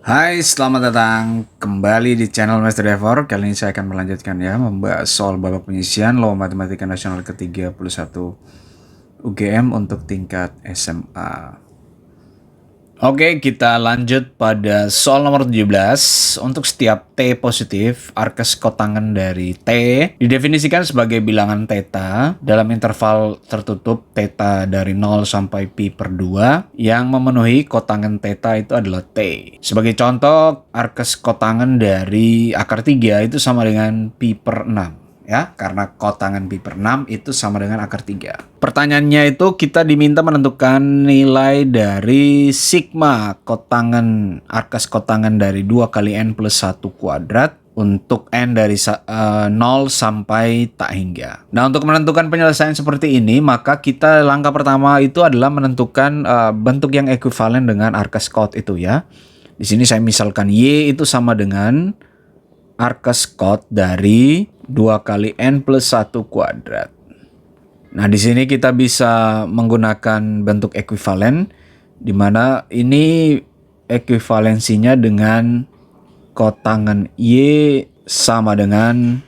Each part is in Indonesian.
Hai, selamat datang kembali di channel Master Devor. Kali ini saya akan melanjutkan ya, membahas soal babak penyisian Lomba Matematika Nasional ke-31 UGM untuk tingkat SMA. Oke, kita lanjut pada soal nomor 17. Untuk setiap T positif, arkes kotangen dari T didefinisikan sebagai bilangan theta dalam interval tertutup theta dari 0 sampai pi per 2 yang memenuhi kotangen theta itu adalah T. Sebagai contoh, arkes kotangen dari akar 3 itu sama dengan pi per 6. Ya, karena kotangan pi per 6 itu sama dengan akar 3. Pertanyaannya itu kita diminta menentukan nilai dari sigma kotangan arkes kotangan dari 2 kali n plus 1 kuadrat untuk n dari 0 sampai tak hingga. Nah, untuk menentukan penyelesaian seperti ini, maka kita langkah pertama itu adalah menentukan bentuk yang ekuivalen dengan arkes kot itu ya. Di sini saya misalkan Y itu sama dengan arkes kot dari 2 kali n plus 1 kuadrat. Nah, di sini kita bisa menggunakan bentuk ekuivalen, di mana ini ekuivalensinya dengan kotangan Y sama dengan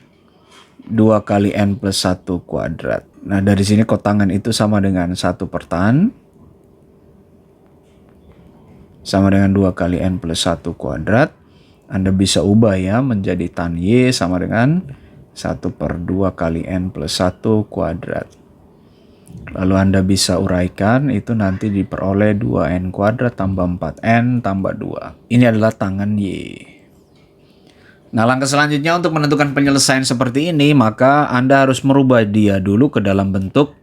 2 kali n plus 1 kuadrat. Nah, dari sini kotangan itu sama dengan 1 per tan, sama dengan 2 kali n plus 1 kuadrat. Anda bisa ubah ya menjadi tan Y sama dengan 1 per 2 kali n plus 1 kuadrat. Lalu Anda bisa uraikan, itu nanti diperoleh 2n kuadrat tambah 4n tambah 2. Ini adalah tangan Y. Nah, langkah selanjutnya untuk menentukan penyelesaian seperti ini, maka Anda harus merubah dia dulu ke dalam bentuk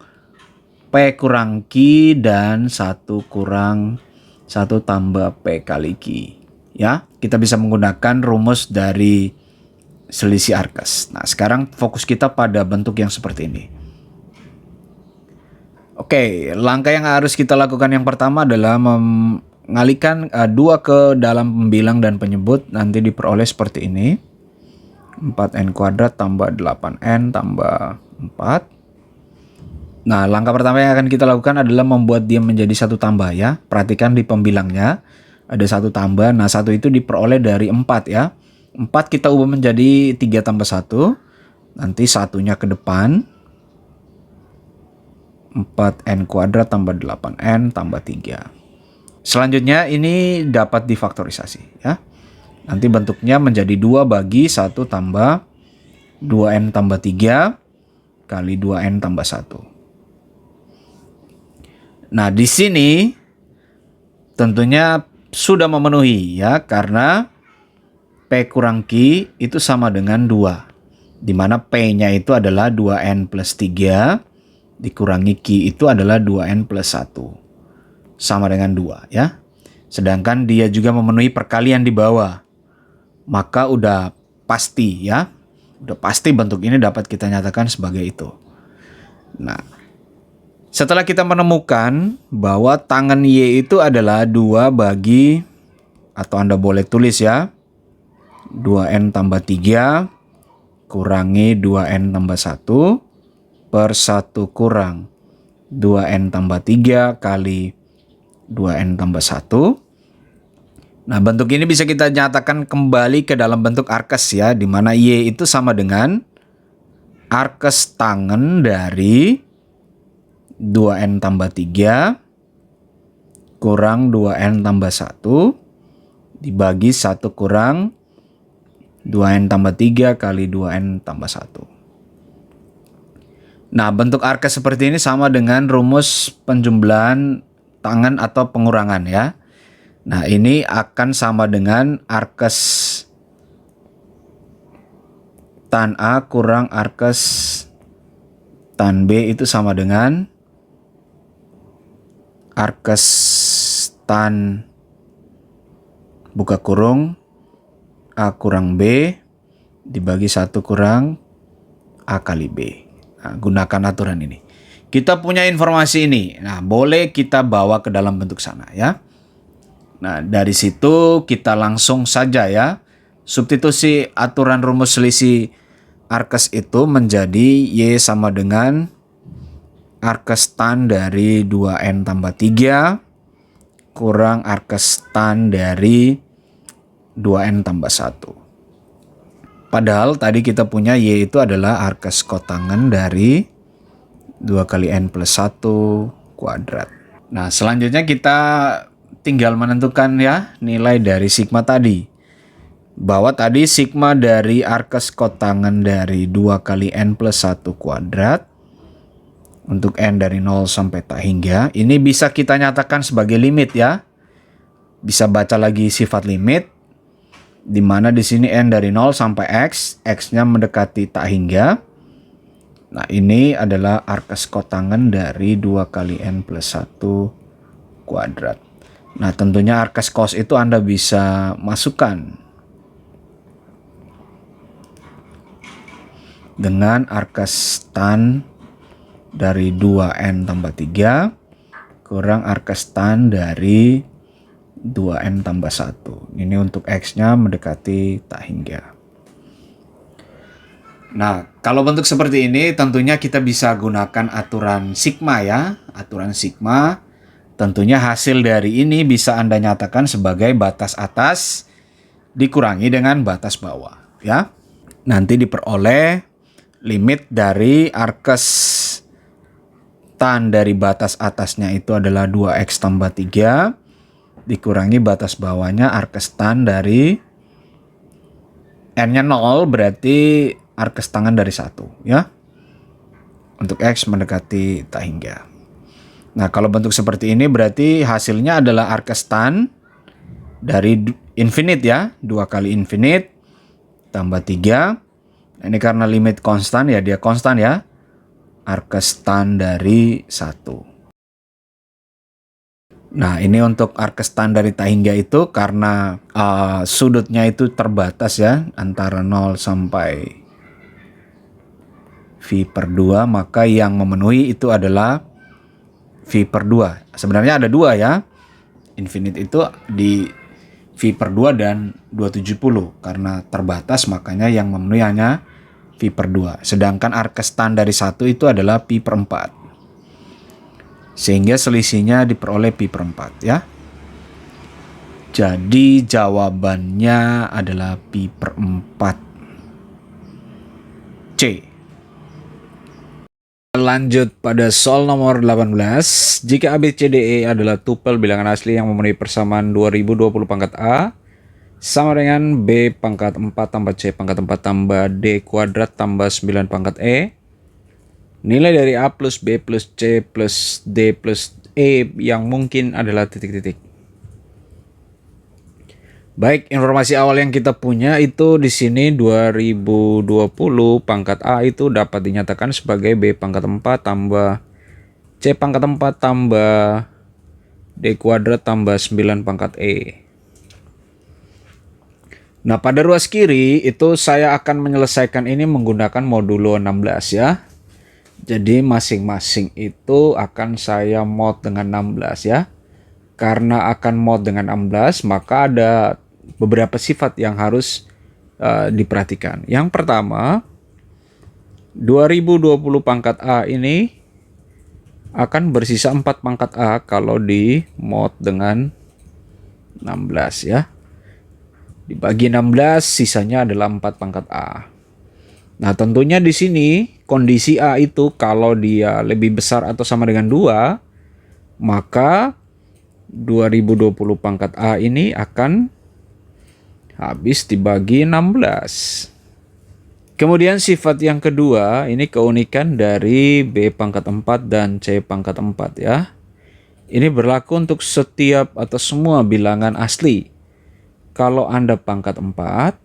P kurang Q dan 1 kurang 1 tambah P kali Q. Ya, kita bisa menggunakan rumus dari selisih arkes. Nah, sekarang fokus kita pada bentuk yang seperti ini. Oke, langkah yang harus kita lakukan yang pertama adalah mengalihkan 2 ke dalam pembilang dan penyebut, nanti diperoleh seperti ini. 4n kuadrat tambah 8n tambah 4. Nah, langkah pertama yang akan kita lakukan adalah membuat dia menjadi satu tambah ya. Perhatikan di pembilangnya ada satu tambah. Nah, satu itu diperoleh dari 4 ya. 4 kita ubah menjadi 3 tambah 1. Nanti satunya ke depan. 4n kuadrat tambah 8n tambah 3. Selanjutnya ini dapat difaktorisasi ya. Nanti bentuknya menjadi 2 bagi 1 tambah 2n tambah 3 kali 2n tambah 1. Nah, di sini tentunya sudah memenuhi ya, karena P kurang Q itu sama dengan 2. Di mana P-nya itu adalah 2n plus 3 dikurangi Q itu adalah 2n plus 1. Sama dengan 2 ya. Sedangkan dia juga memenuhi perkalian di bawah. Maka udah pasti ya. Udah pasti bentuk ini dapat kita nyatakan sebagai itu. Nah, setelah kita menemukan bahwa tangan Y itu adalah 2 bagi, atau Anda boleh tulis ya, 2n tambah 3 kurangi 2n tambah 1 per 1 kurang 2n tambah 3 kali 2n tambah 1. Nah, bentuk ini bisa kita nyatakan kembali ke dalam bentuk arkes ya, di mana Y itu sama dengan arkes tangen dari 2n tambah 3 kurang 2n tambah 1 dibagi 1 kurang 2n tambah 3 kali 2n tambah 1. Nah, bentuk arkes seperti ini sama dengan rumus penjumlahan tangan atau pengurangan ya. Nah, ini akan sama dengan arkes tan A kurang arkes tan B itu sama dengan arkes tan buka kurung A kurang B dibagi 1 kurang A kali B. Nah, gunakan aturan ini. Kita punya informasi ini. Nah, boleh kita bawa ke dalam bentuk sana ya. Nah, dari situ kita langsung saja ya substitusi aturan rumus selisih arkes itu menjadi Y sama dengan arkes tan dari 2n tambah 3 kurang arkes tan dari 2N tambah 1. Padahal tadi kita punya Y itu adalah arkes kotangan dari 2 kali N plus 1 kuadrat. Nah, selanjutnya kita tinggal menentukan ya nilai dari sigma tadi. Bahwa tadi sigma dari arkes kotangan dari 2 kali N plus 1 kuadrat untuk N dari 0 sampai tak hingga, ini bisa kita nyatakan sebagai limit ya. Bisa baca lagi sifat limit, di mana di sini N dari 0 sampai X, X-nya mendekati tak hingga. Nah, ini adalah arkes kotangan dari 2 kali N plus 1 kuadrat. Nah, tentunya arkes cos itu Anda bisa masukkan dengan arkes tan dari 2N tambah 3 kurang arkes tan dari 2N tambah 1. Ini untuk X-nya mendekati tak hingga. Nah, kalau bentuk seperti ini tentunya kita bisa gunakan aturan sigma ya. Aturan sigma tentunya hasil dari ini bisa Anda nyatakan sebagai batas atas dikurangi dengan batas bawah ya. Nanti diperoleh limit dari arkes tan dari batas atasnya itu adalah 2X tambah 3 dikurangi batas bawahnya arkes tan dari N-nya 0 berarti arkes tangan dari 1 ya. Untuk X mendekati tak hingga. Nah, kalau bentuk seperti ini berarti hasilnya adalah arkes tan dari infinite ya. 2 kali infinite tambah 3. Ini karena limit konstan ya, dia konstan ya. Arkes tan dari 1. Nah, ini untuk arkes tan dari tak hingga itu karena sudutnya itu terbatas ya, antara 0 sampai V per 2, maka yang memenuhi itu adalah V per 2. Sebenarnya ada 2 ya. Infinite itu di V per 2 dan 270. Karena terbatas makanya yang memenuhi hanya V per 2. Sedangkan arkes tan dari 1 itu adalah Pi per 4. Sehingga selisihnya diperoleh Pi per 4 ya. Jadi jawabannya adalah Pi per 4 C. Lanjut pada soal nomor 18. Jika ABCDE adalah tupel bilangan asli yang memenuhi persamaan 2020 pangkat A sama dengan B pangkat 4 tambah C pangkat 4 tambah D kuadrat tambah 9 pangkat E, nilai dari A plus B plus C plus D plus E yang mungkin adalah titik-titik. Baik, informasi awal yang kita punya itu di sini 2020 pangkat A itu dapat dinyatakan sebagai B pangkat 4 tambah C pangkat 4 tambah D kuadrat tambah 9 pangkat E. Nah, pada ruas kiri itu saya akan menyelesaikan ini menggunakan modulo 16 ya. Jadi masing-masing itu akan saya mod dengan 16 ya. Karena akan mod dengan 16 maka ada beberapa sifat yang harus diperhatikan. Yang pertama, 2020 pangkat A ini akan bersisa 4 pangkat A kalau di mod dengan 16 ya. Dibagi 16 sisanya adalah 4 pangkat A. Nah, tentunya di sini kondisi A itu kalau dia lebih besar atau sama dengan 2, maka 2020 pangkat A ini akan habis dibagi 16. Kemudian sifat yang kedua, ini keunikan dari B pangkat 4 dan C pangkat 4 ya. Ini berlaku untuk setiap atau semua bilangan asli. Kalau Anda pangkat 4,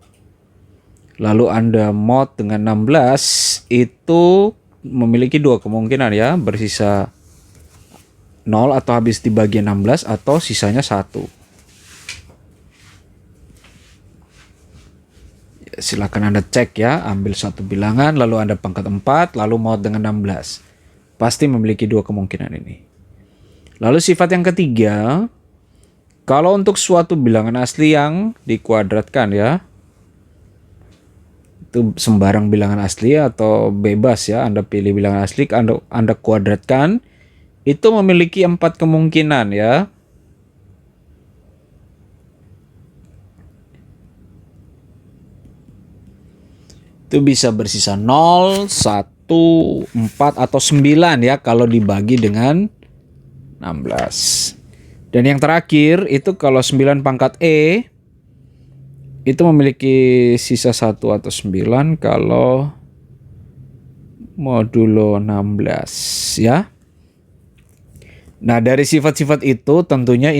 lalu Anda mod dengan 16, itu memiliki dua kemungkinan ya, bersisa 0 atau habis dibagi 16 atau sisanya 1. Silakan Anda cek ya, ambil satu bilangan lalu Anda pangkat 4 lalu mod dengan 16. Pasti memiliki dua kemungkinan ini. Lalu sifat yang ketiga, kalau untuk suatu bilangan asli yang dikuadratkan ya, itu sembarang bilangan asli atau bebas ya, Anda pilih bilangan asli, Anda kuadratkan, itu memiliki 4 kemungkinan ya. Itu bisa bersisa 0, 1, 4, atau 9 ya kalau dibagi dengan 16. Dan yang terakhir itu kalau 9 pangkat E itu memiliki sisa 1 atau 9 kalau modulo 16 ya. Nah, dari sifat-sifat itu tentunya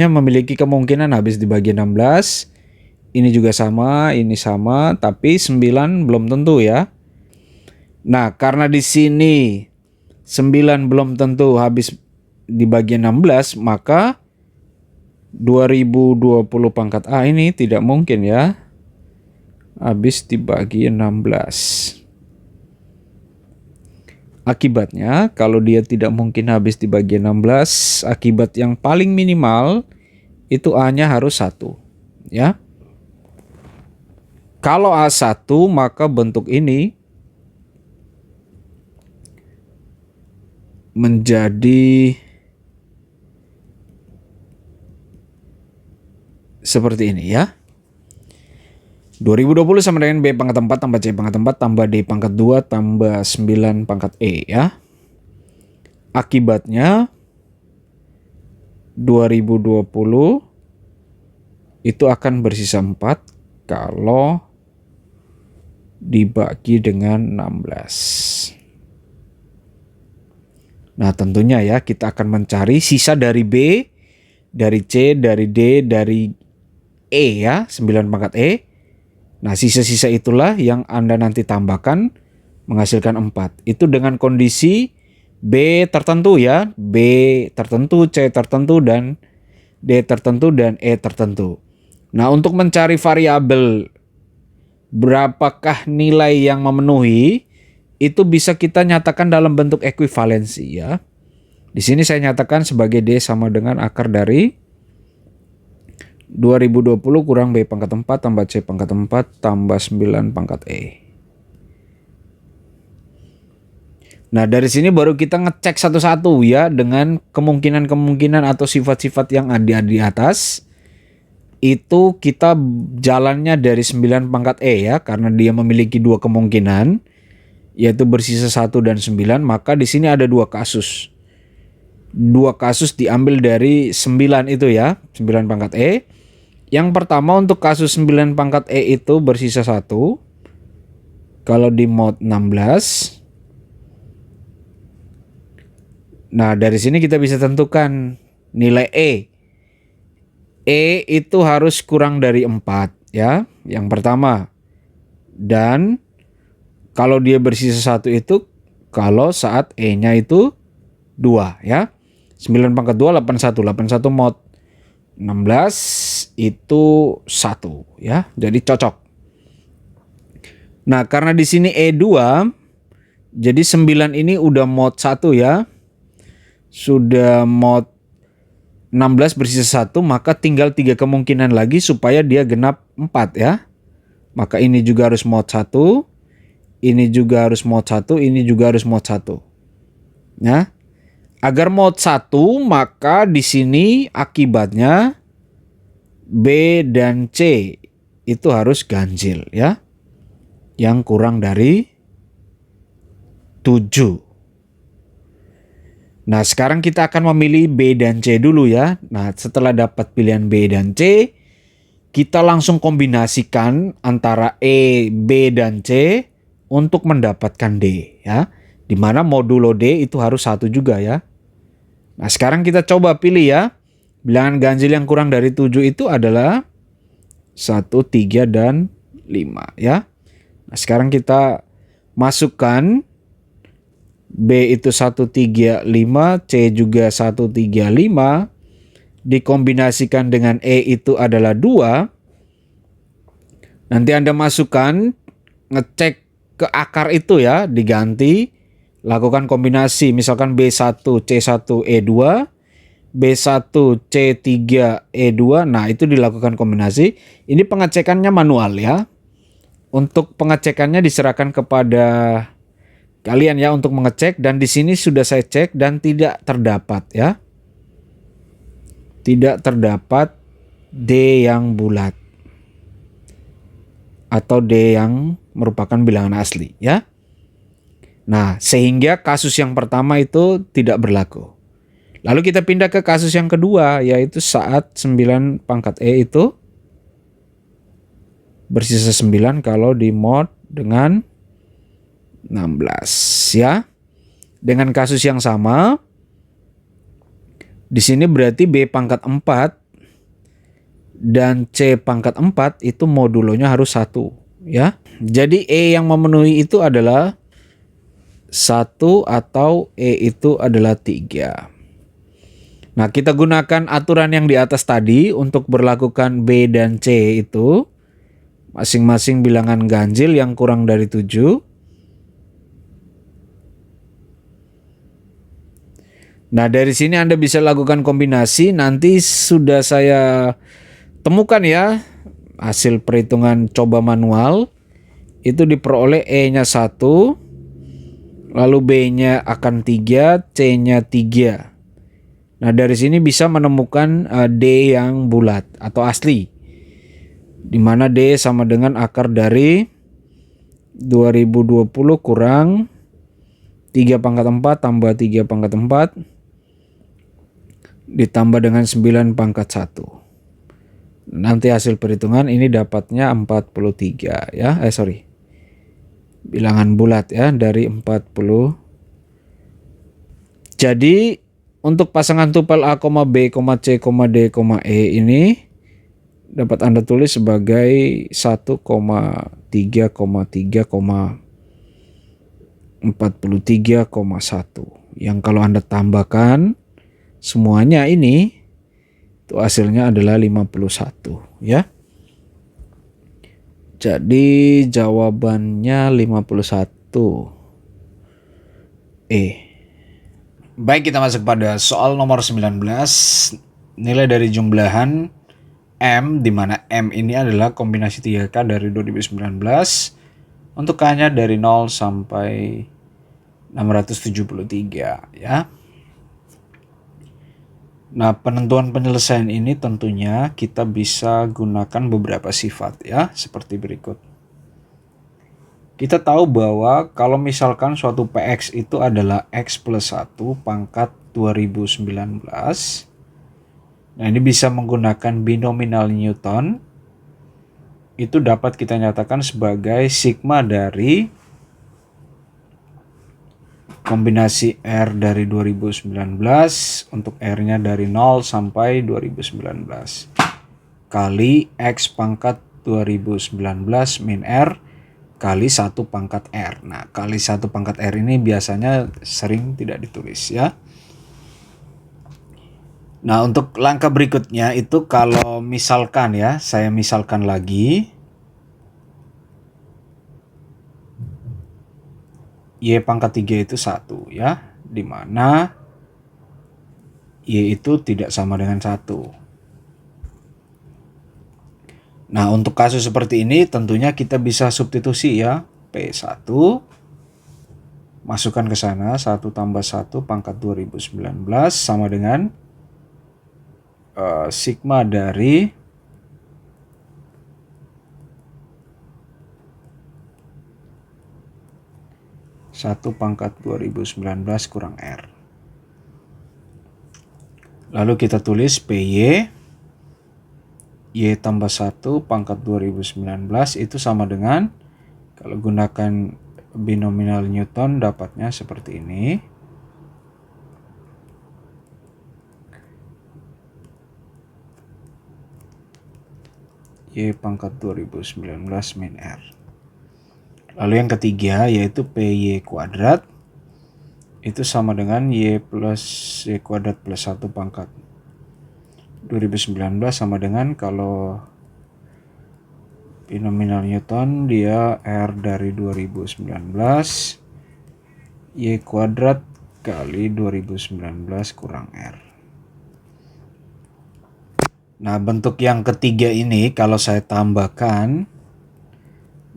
memiliki kemungkinan habis dibagi 16. Ini juga sama, ini sama, tapi 9 belum tentu ya. Nah, karena di sini 9 belum tentu habis dibagi 16, maka 2020 pangkat A ini tidak mungkin ya habis dibagi 16. Akibatnya, kalau dia tidak mungkin habis dibagi 16, akibat yang paling minimal itu A-nya harus 1. Ya. Kalau A1, maka bentuk ini menjadi seperti ini ya. 2020 sama dengan B pangkat 4 tambah C pangkat 4 tambah D pangkat 2 tambah 9 pangkat E ya. Akibatnya 2020 itu akan bersisa 4 kalau dibagi dengan 16. Nah, tentunya ya kita akan mencari sisa dari B, dari C, dari D, dari E ya, 9 pangkat E. Nah, sisa-sisa itulah yang Anda nanti tambahkan menghasilkan 4. Itu dengan kondisi B tertentu ya. B tertentu, C tertentu, dan D tertentu, dan E tertentu. Nah, untuk mencari variabel berapakah nilai yang memenuhi, itu bisa kita nyatakan dalam bentuk ekuivalensi ya. Di sini saya nyatakan sebagai D sama dengan akar dari 2020 kurang B pangkat 4 tambah C pangkat 4 tambah 9 pangkat E. Nah, dari sini baru kita ngecek satu-satu ya dengan kemungkinan-kemungkinan atau sifat-sifat yang ada di atas. Itu kita jalannya dari 9 pangkat E ya, karena dia memiliki dua kemungkinan, yaitu bersisa 1 dan 9, maka di sini ada dua kasus. Dua kasus diambil dari 9 itu ya, 9 pangkat E. Yang pertama untuk kasus 9 pangkat E itu bersisa 1. Kalau di mod 16. Nah, dari sini kita bisa tentukan nilai E. E itu harus kurang dari 4 ya, yang pertama. Dan kalau dia bersisa 1 itu kalau saat E-nya itu 2 ya. 9 pangkat 2 81, 81 mod 16 itu 1 ya. Jadi cocok. Nah, karena di sini E2, jadi 9 ini udah mod 1 ya. Sudah mod 16 bersisa 1, maka tinggal 3 kemungkinan lagi supaya dia genap 4 ya. Maka ini juga harus mod 1, ini juga harus mod 1, ini juga harus mod 1. Ya. Agar mod 1, maka di sini akibatnya B dan C itu harus ganjil ya. Yang kurang dari 7. Nah, sekarang kita akan memilih B dan C dulu ya. Nah, setelah dapat pilihan B dan C, kita langsung kombinasikan antara E, B, dan C untuk mendapatkan D ya. Dimana modulo D itu harus 1 juga ya. Nah, sekarang kita coba pilih ya. Bilangan ganjil yang kurang dari 7 itu adalah 1, 3, dan 5 ya. Nah, sekarang kita masukkan B itu 1, 3, 5, C juga 1, 3, 5. Dikombinasikan dengan E itu adalah 2. Nanti Anda masukkan, ngecek ke akar itu ya, diganti. Lakukan kombinasi, misalkan B1, C1, E2, B1, C3, E2. Nah, itu dilakukan kombinasi. Ini pengecekannya manual ya. Untuk pengecekannya diserahkan kepada kalian ya untuk mengecek, dan di sini sudah saya cek dan tidak terdapat ya. Tidak terdapat D yang bulat atau D yang merupakan bilangan asli ya. Nah, sehingga kasus yang pertama itu tidak berlaku. Lalu kita pindah ke kasus yang kedua, yaitu saat 9 pangkat E itu bersisa 9 kalau di mod dengan 16 ya. Dengan kasus yang sama, di sini berarti B pangkat 4 dan C pangkat 4 itu modulonya harus 1 ya. Jadi E yang memenuhi itu adalah 1 atau E itu adalah 3. Nah, kita gunakan aturan yang di atas tadi untuk berlakukan B dan C itu masing-masing bilangan ganjil yang kurang dari 7. Nah, dari sini Anda bisa lakukan kombinasi. Nanti sudah saya temukan ya hasil perhitungan coba manual. Itu diperoleh E-nya 1, lalu B-nya akan 3, C-nya 3. Nah, dari sini bisa menemukan D yang bulat atau asli, di mana D sama dengan akar dari 2020 kurang 3 pangkat 4 tambah 3 pangkat 4 ditambah dengan 9 pangkat 1. Nanti hasil perhitungan ini dapatnya 43 ya. Bilangan bulat ya dari 40. Jadi untuk pasangan tupel A, B, C, D, E ini dapat Anda tulis sebagai 1,3,3,43,1 yang kalau Anda tambahkan semuanya ini itu hasilnya adalah 51 ya. Jadi jawabannya 51 E. Baik, kita masuk pada soal nomor 19. Nilai dari jumlahan M, di mana M ini adalah kombinasi 3K dari 2019 untuk K-nya dari 0 sampai 673 ya. Nah, penentuan penyelesaian ini tentunya kita bisa gunakan beberapa sifat ya, seperti berikut. Kita tahu bahwa kalau misalkan suatu PX itu adalah X plus 1 pangkat 2019. Nah, ini bisa menggunakan binominal Newton. Itu dapat kita nyatakan sebagai sigma dari kombinasi R dari 2019 untuk R-nya dari 0 sampai 2019 kali X pangkat 2019 min R kali 1 pangkat R. Nah, kali 1 pangkat R ini biasanya sering tidak ditulis ya. Nah, untuk langkah berikutnya itu kalau misalkan ya, saya misalkan lagi Y pangkat 3 itu 1 ya, dimana Y itu tidak sama dengan 1. Nah, untuk kasus seperti ini tentunya kita bisa substitusi ya. P1 masukkan ke sana 1 tambah 1 pangkat 2019 sama dengan sigma dari satu pangkat 2019 kurang R. Lalu kita tulis PY Y tambah 1 pangkat 2019 itu sama dengan, kalau gunakan binominal Newton dapatnya seperti ini. Y pangkat 2019 min R. Lalu yang ketiga yaitu PY kuadrat itu sama dengan Y plus Y kuadrat plus 1 pangkat 2019 sama dengan, kalau binominal Newton dia R dari 2019 Y kuadrat kali 2019 kurang R. Nah, bentuk yang ketiga ini kalau saya tambahkan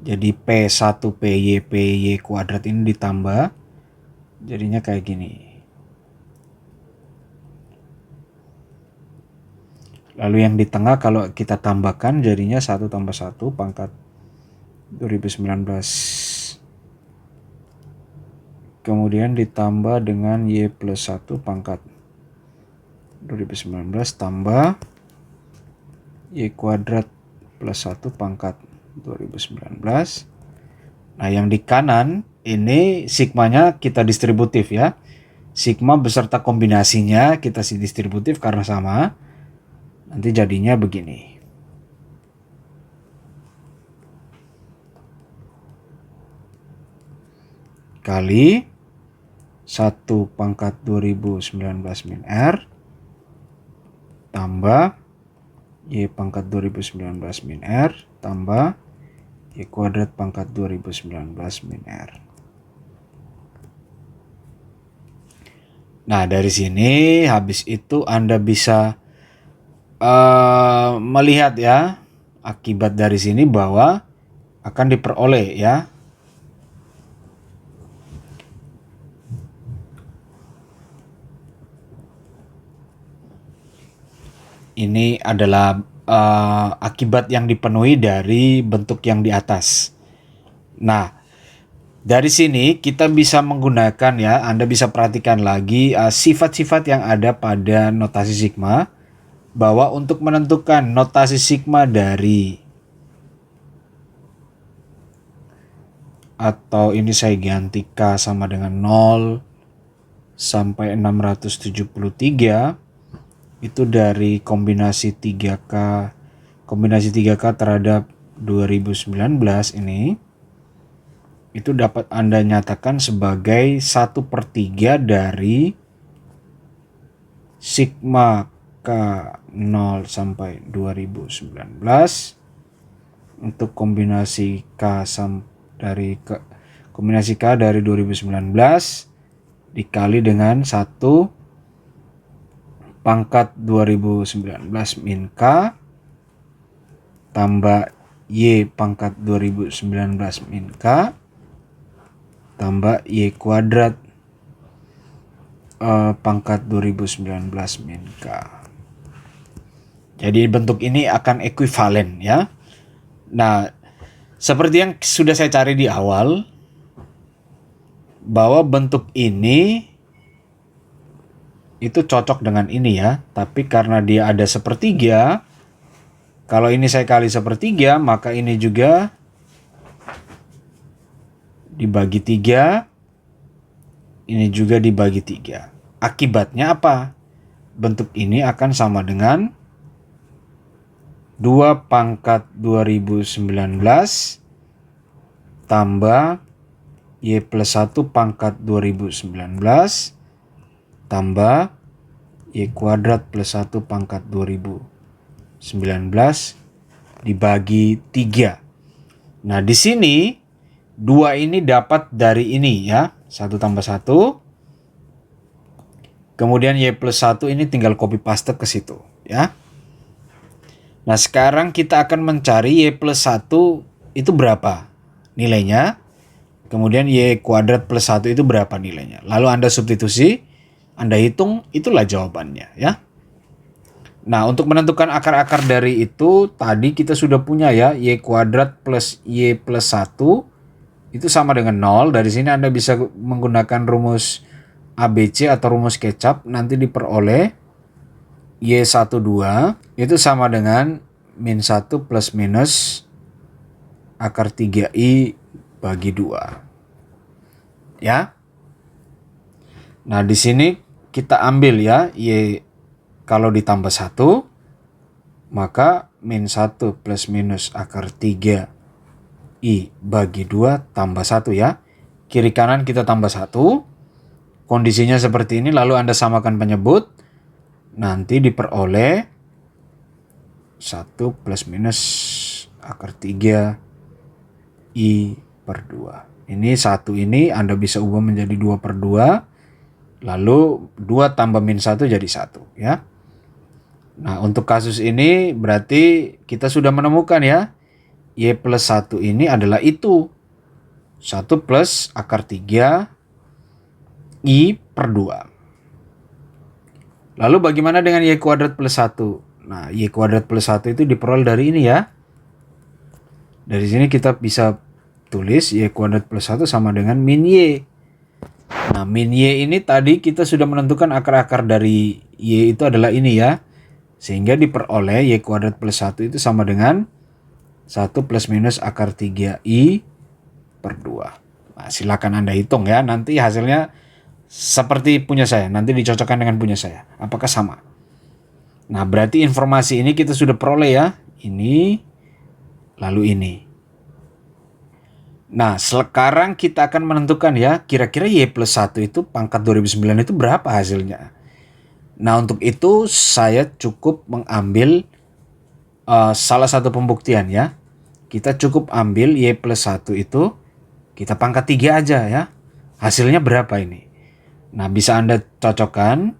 jadi P1 PY kuadrat ini ditambah jadinya kayak gini. Lalu yang di tengah kalau kita tambahkan jadinya 1 tambah 1 pangkat 2019. Kemudian ditambah dengan Y plus 1 pangkat 2019 tambah Y kuadrat plus 1 pangkat 2019. Nah, yang di kanan ini sigmanya kita distributif ya. Sigma beserta kombinasinya kita distributif karena sama. Nanti jadinya begini. Kali 1 pangkat 2019 min R tambah Y pangkat 2019 min R tambah Y kuadrat pangkat 2019 min R. Nah, dari sini habis itu Anda bisa melihat ya akibat dari sini bahwa akan diperoleh ya. Ini adalah akibat yang dipenuhi dari bentuk yang di atas. Nah, dari sini kita bisa menggunakan ya, Anda bisa perhatikan lagi sifat-sifat yang ada pada notasi sigma, bahwa untuk menentukan notasi sigma dari, atau ini saya ganti K sama dengan 0 sampai 673, itu dari kombinasi 3K terhadap 2019 ini, itu dapat Anda nyatakan sebagai 1/3 dari sigma K 0 sampai 2019 untuk kombinasi K dari 2019 dikali dengan 1 pangkat 2019 min K tambah Y pangkat 2019 min K tambah Y kuadrat pangkat 2019 min K. Jadi bentuk ini akan ekuivalen ya. Nah, seperti yang sudah saya cari di awal, bahwa bentuk ini itu cocok dengan ini ya, tapi karena dia ada sepertiga, kalau ini saya kali sepertiga, maka ini juga dibagi 3, ini juga dibagi 3. Akibatnya apa? Bentuk ini akan sama dengan 2 pangkat 2019 tambah Y plus 1 pangkat 2019 tambah Y kuadrat plus 1 pangkat 2019 dibagi 3. Nah, di sini 2 ini dapat dari ini ya, 1 tambah 1. Kemudian Y plus 1 ini tinggal copy paste ke situ ya. Nah, sekarang kita akan mencari Y plus 1 itu berapa nilainya. Kemudian Y kuadrat plus 1 itu berapa nilainya. Lalu Anda substitusi, Anda hitung, itulah jawabannya ya. Nah, untuk menentukan akar-akar dari itu, tadi kita sudah punya ya, Y kuadrat plus Y plus 1 itu sama dengan 0. Dari sini Anda bisa menggunakan rumus ABC atau rumus kecap, nanti diperoleh Y12 itu sama dengan min 1 plus minus akar 3I bagi 2. Ya. Nah, di sini kita ambil ya, Y kalau ditambah 1, maka min 1 plus minus akar 3I bagi 2 tambah 1 ya. Kiri kanan kita tambah 1. Kondisinya seperti ini, lalu Anda samakan penyebut. Nanti diperoleh 1 plus minus akar 3I per 2. Ini 1 ini Anda bisa ubah menjadi 2/2. Lalu 2 tambah min 1 jadi 1 ya. Nah, untuk kasus ini berarti kita sudah menemukan ya, Y plus 1 ini adalah itu 1 plus akar 3I per 2. Lalu bagaimana dengan Y kuadrat plus 1? Nah, Y kuadrat plus 1 itu diperoleh dari ini ya. Dari sini kita bisa tulis Y kuadrat plus 1 sama dengan min Y. Nah, min Y ini tadi kita sudah menentukan akar-akar dari Y itu adalah ini ya. Sehingga diperoleh Y kuadrat plus 1 itu sama dengan 1 plus minus akar 3I per 2. Nah, silakan Anda hitung ya. Nanti hasilnya seperti punya saya. Nanti dicocokkan dengan punya saya. Apakah sama? Nah, berarti informasi ini kita sudah peroleh ya. Ini, lalu ini. Nah, sekarang kita akan menentukan ya, kira-kira Y plus 1 itu pangkat 2009 itu berapa hasilnya. Nah, untuk itu saya cukup mengambil salah satu pembuktian ya. Kita cukup ambil Y plus 1 itu, kita pangkat 3 aja ya. Hasilnya berapa ini? Nah, bisa Anda cocokkan.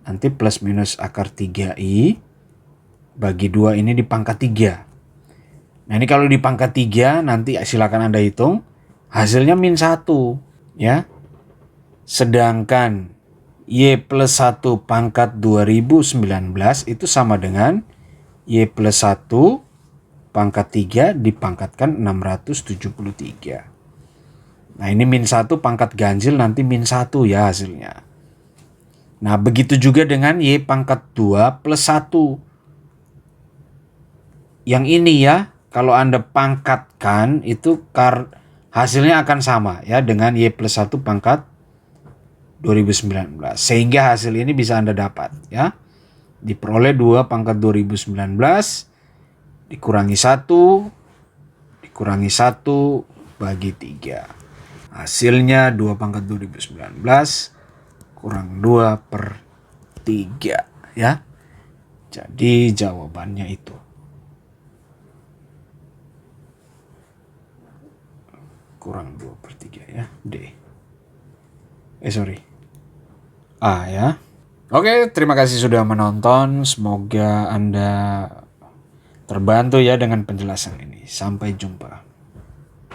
Nanti plus minus akar 3I bagi 2 ini di pangkat 3. Nah, ini kalau di pangkat 3 nanti silakan Anda hitung. Hasilnya min 1 ya. Sedangkan Y plus 1 pangkat 2019 itu sama dengan Y plus 1 pangkat 3 dipangkatkan 673. Nah, ini min 1 pangkat ganjil nanti min 1 ya hasilnya. Nah, begitu juga dengan Y pangkat 2 plus 1. Yang ini ya, kalau Anda pangkatkan itu hasilnya akan sama ya dengan Y plus 1 pangkat 2019. Sehingga hasil ini bisa Anda dapat ya. Diperoleh 2 pangkat 2019 dikurangi 1 dikurangi 1 bagi 3. Hasilnya 2 pangkat 2019 kurang 2 per 3 ya. Jadi jawabannya itu. Kurang 2 per 3 ya. D. A ya. Oke, terima kasih sudah menonton. Semoga Anda terbantu ya dengan penjelasan ini. Sampai jumpa.